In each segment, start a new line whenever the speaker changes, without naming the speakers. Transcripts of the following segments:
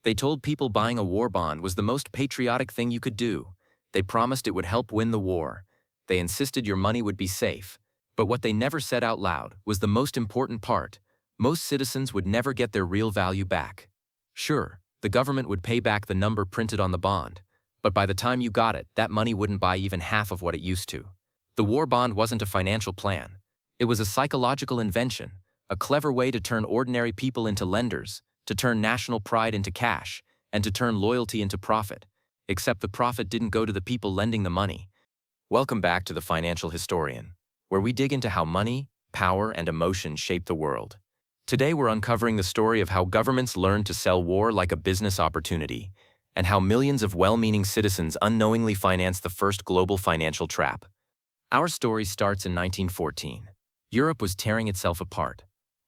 They told people buying a war bond was the most patriotic thing you could do. They promised it would help win the war. They insisted your money would be safe. But what they never said out loud was the most important part. Most citizens would never get their real value back. Sure, the government would pay back the number printed on the bond, but by the time you got it, that money wouldn't buy even half of what it used to. The war bond wasn't a financial plan. It was a psychological invention, a clever way to turn ordinary people into lenders, to turn national pride into cash, and to turn loyalty into profit. Except the profit didn't go to the people lending the money. Welcome back to The Financial Historian, where we dig into how money, power, and emotion shape the world. Today we're uncovering the story of how governments learned to sell war like a business opportunity, and how millions of well-meaning citizens unknowingly financed the first global financial trap. Our story starts in 1914. Europe was tearing itself apart.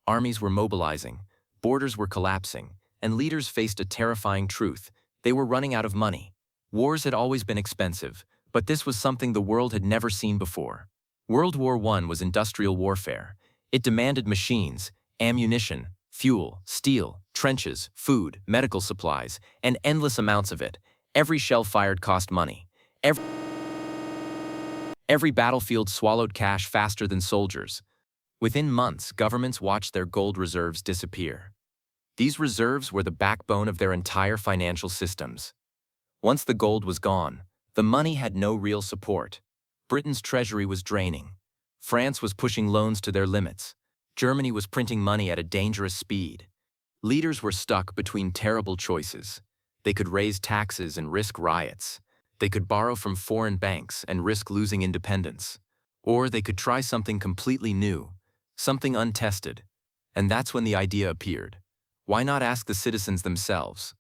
Armies were mobilizing, borders were collapsing, and leaders faced a terrifying truth: they were running out of money. Wars had always been expensive, but this was something the world had never seen before. World War I was industrial warfare. It demanded machines, ammunition, fuel, steel, trenches, food, medical supplies, and endless amounts of it. Every shell fired cost money. Every battlefield swallowed cash faster than soldiers. Within months, governments watched their gold reserves disappear. These reserves were the backbone of their entire financial systems. Once the gold was gone, the money had no real support. Britain's treasury was draining. France was pushing loans to their limits. Germany was printing money at a dangerous speed. Leaders were stuck between terrible choices. They could raise taxes and risk riots. They could borrow from foreign banks and risk losing independence. Or they could try something completely new, something untested. And that's when the idea appeared. Why not ask the citizens themselves?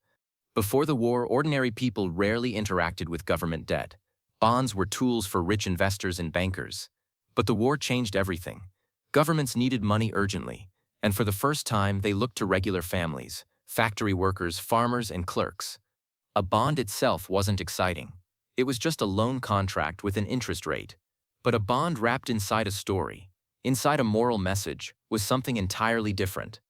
Before the war, ordinary people rarely interacted with government debt. Bonds were tools for rich investors and bankers. But the war changed everything. Governments needed money urgently, and for the first time they looked to regular families, factory workers, farmers, and clerks. A bond itself wasn't exciting. It was just a loan contract with an interest rate. But a bond wrapped inside a story, inside a moral message, was something entirely different.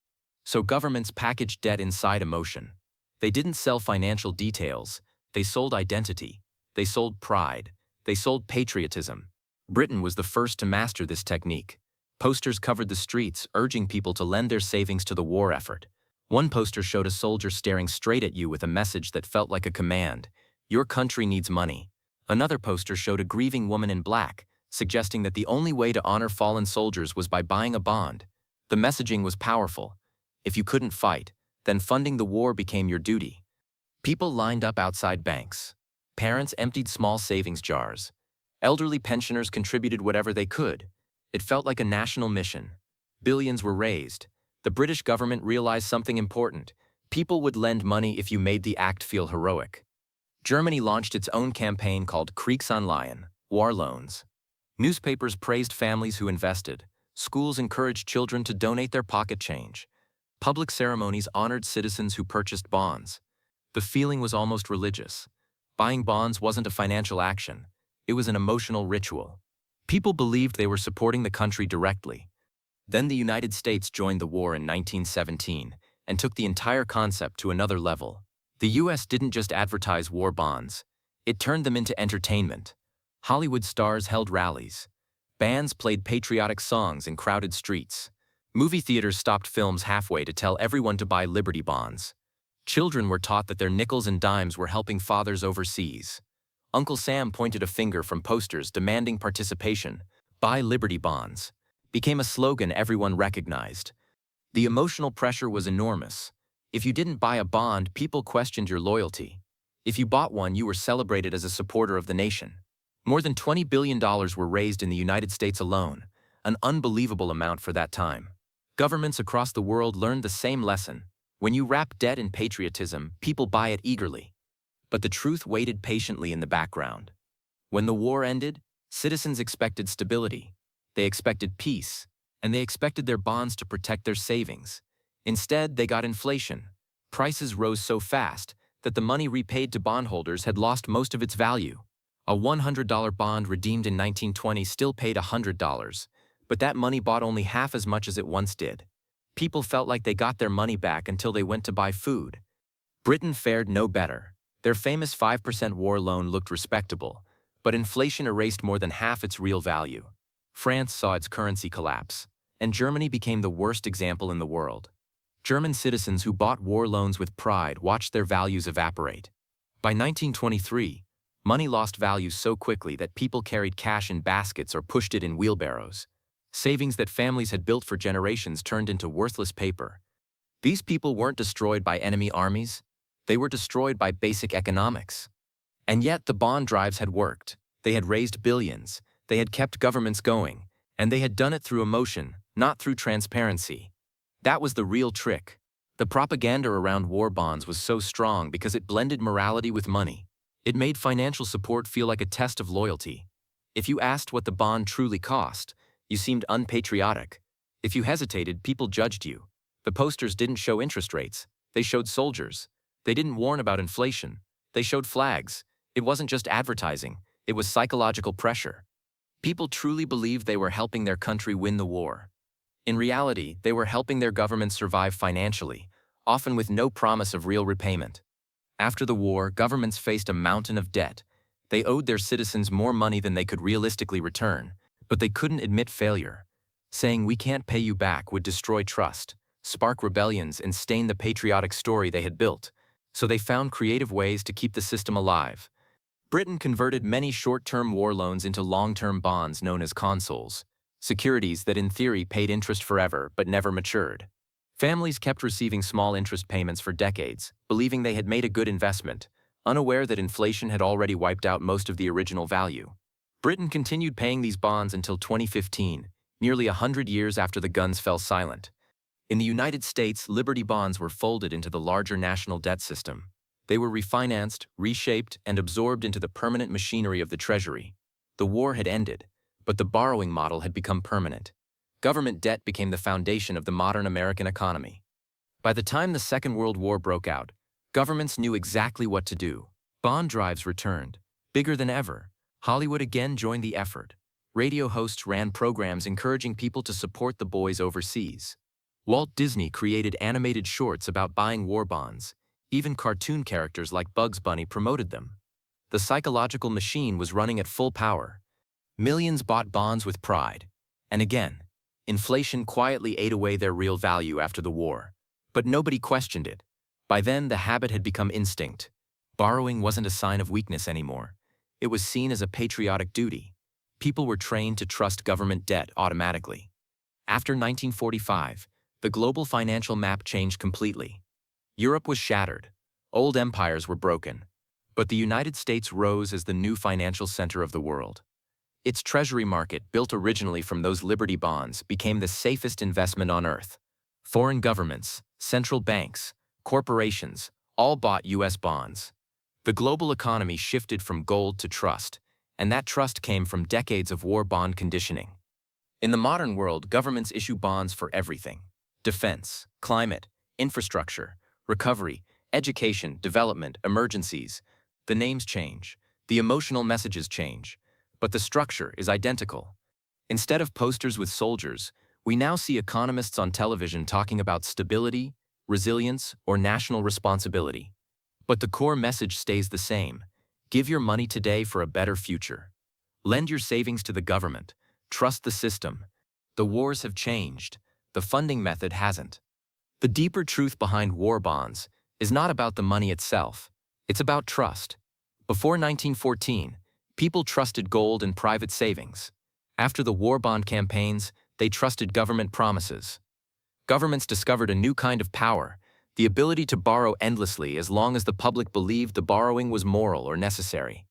So governments packaged debt inside emotion. They didn't sell financial details. They sold identity. They sold pride. They sold patriotism. Britain was the first to master this technique. Posters covered the streets, urging people to lend their savings to the war effort. One poster showed a soldier staring straight at you with a message that felt like a command: "Your country needs money." Another poster showed a grieving woman in black, suggesting that the only way to honor fallen soldiers was by buying a bond. The messaging was powerful. If you couldn't fight, then funding the war became your duty. People lined up outside banks. Parents emptied small savings jars. Elderly pensioners contributed whatever they could. It felt like a national mission. Billions were raised. The British government realized something important: people would lend money if you made the act feel heroic. Germany launched its own campaign called Kriegsanleihen, war loans. Newspapers praised families who invested. Schools encouraged children to donate their pocket change. Public ceremonies honored citizens who purchased bonds. The feeling was almost religious. Buying bonds wasn't a financial action. It was an emotional ritual. People believed they were supporting the country directly. Then the United States joined the war in 1917 and took the entire concept to another level. The US didn't just advertise war bonds. It turned them into entertainment. Hollywood stars held rallies. Bands played patriotic songs in crowded streets. Movie theaters stopped films halfway to tell everyone to buy Liberty bonds. Children were taught that their nickels and dimes were helping fathers overseas. Uncle Sam pointed a finger from posters demanding participation. "Buy Liberty bonds" became a slogan everyone recognized. The emotional pressure was enormous. If you didn't buy a bond, people questioned your loyalty. If you bought one, you were celebrated as a supporter of the nation. More than $20 billion were raised in the United States alone, an unbelievable amount for that time. Governments across the world learned the same lesson. When you wrap debt in patriotism, people buy it eagerly. But the truth waited patiently in the background. When the war ended, citizens expected stability. They expected peace, and they expected their bonds to protect their savings. Instead, they got inflation. Prices rose so fast that the money repaid to bondholders had lost most of its value. A $100 bond redeemed in 1920 still paid $100, but that money bought only half as much as it once did. People felt like they got their money back until they went to buy food. Britain fared no better. Their famous 5% war loan looked respectable, but inflation erased more than half its real value. France saw its currency collapse, and Germany became the worst example in the world. German citizens who bought war loans with pride watched their values evaporate. By 1923, money lost value so quickly that people carried cash in baskets or pushed it in wheelbarrows. Savings that families had built for generations turned into worthless paper. These people weren't destroyed by enemy armies. They were destroyed by basic economics. And yet the bond drives had worked. They had raised billions. They had kept governments going. And they had done it through emotion, not through transparency. That was the real trick. The propaganda around war bonds was so strong because it blended morality with money. It made financial support feel like a test of loyalty. If you asked what the bond truly cost, you seemed unpatriotic. If you hesitated, people judged you. The posters didn't show interest rates. They showed soldiers. They didn't warn about inflation. They showed flags. It wasn't just advertising. It was psychological pressure. People truly believed they were helping their country win the war. In reality, they were helping their government survive financially, often with no promise of real repayment. After the war, governments faced a mountain of debt. They owed their citizens more money than they could realistically return, but they couldn't admit failure. Saying "we can't pay you back" would destroy trust, spark rebellions, and stain the patriotic story they had built. So they found creative ways to keep the system alive. Britain converted many short-term war loans into long-term bonds known as consols, securities that in theory paid interest forever but never matured. Families kept receiving small interest payments for decades, believing they had made a good investment, unaware that inflation had already wiped out most of the original value. Britain continued paying these bonds until 2015, nearly 100 years after the guns fell silent. In the United States, Liberty bonds were folded into the larger national debt system. They were refinanced, reshaped, and absorbed into the permanent machinery of the Treasury. The war had ended, but the borrowing model had become permanent. Government debt became the foundation of the modern American economy. By the time the Second World War broke out, governments knew exactly what to do. Bond drives returned, bigger than ever. Hollywood again joined the effort. Radio hosts ran programs encouraging people to support the boys overseas. Walt Disney created animated shorts about buying war bonds. Even cartoon characters like Bugs Bunny promoted them. The psychological machine was running at full power. Millions bought bonds with pride. And again, inflation quietly ate away their real value after the war. But nobody questioned it. By then, the habit had become instinct. Borrowing wasn't a sign of weakness anymore. It was seen as a patriotic duty. People were trained to trust government debt automatically. After 1945, the global financial map changed completely. Europe was shattered. Old empires were broken. But the United States rose as the new financial center of the world. Its treasury market, built originally from those Liberty bonds, became the safest investment on earth. Foreign governments, central banks, corporations, all bought U.S. bonds. The global economy shifted from gold to trust, and that trust came from decades of war bond conditioning. In the modern world, governments issue bonds for everything: defense, climate, infrastructure, recovery, education, development, emergencies. The names change, the emotional messages change, but the structure is identical. Instead of posters with soldiers, we now see economists on television talking about stability, resilience, or national responsibility. But the core message stays the same: give your money today for a better future. Lend your savings to the government. Trust the system. The wars have changed. The funding method hasn't. The deeper truth behind war bonds is not about the money itself. It's about trust. Before 1914, people trusted gold and private savings. After the war bond campaigns, they trusted government promises. Governments discovered a new kind of power: the ability to borrow endlessly as long as the public believed the borrowing was moral or necessary.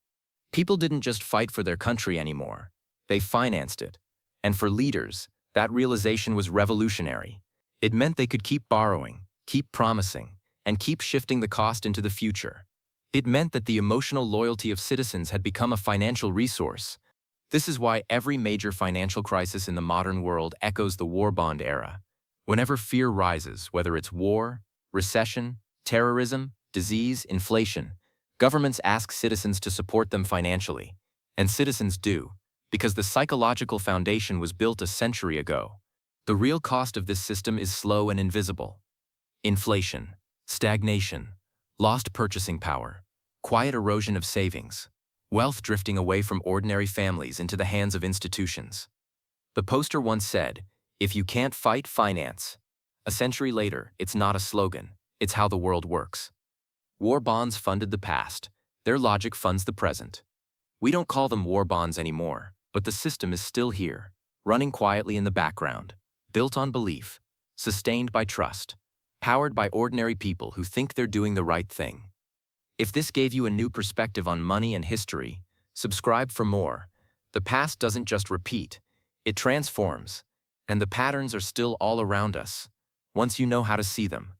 People didn't just fight for their country anymore. They financed it. And for leaders, that realization was revolutionary. It meant they could keep borrowing, keep promising, and keep shifting the cost into the future. It meant that the emotional loyalty of citizens had become a financial resource. This is why every major financial crisis in the modern world echoes the war bond era. Whenever fear rises, whether it's war, recession, terrorism, disease, inflation, governments ask citizens to support them financially. And citizens do, because the psychological foundation was built a century ago. The real cost of this system is slow and invisible: inflation, stagnation, Lost purchasing power, quiet erosion of savings, wealth drifting away from ordinary families into the hands of institutions. The poster once said, "If you can't fight finance." A century later, it's not a slogan, it's how the world works. War bonds funded the past. Their logic funds the present. We don't call them war bonds anymore, but the system is still here, running quietly in the background, built on belief, sustained by trust, powered by ordinary people who think they're doing the right thing. If this gave you a new perspective on money and history, subscribe for more. The past doesn't just repeat, it transforms, and the patterns are still all around us, once you know how to see them.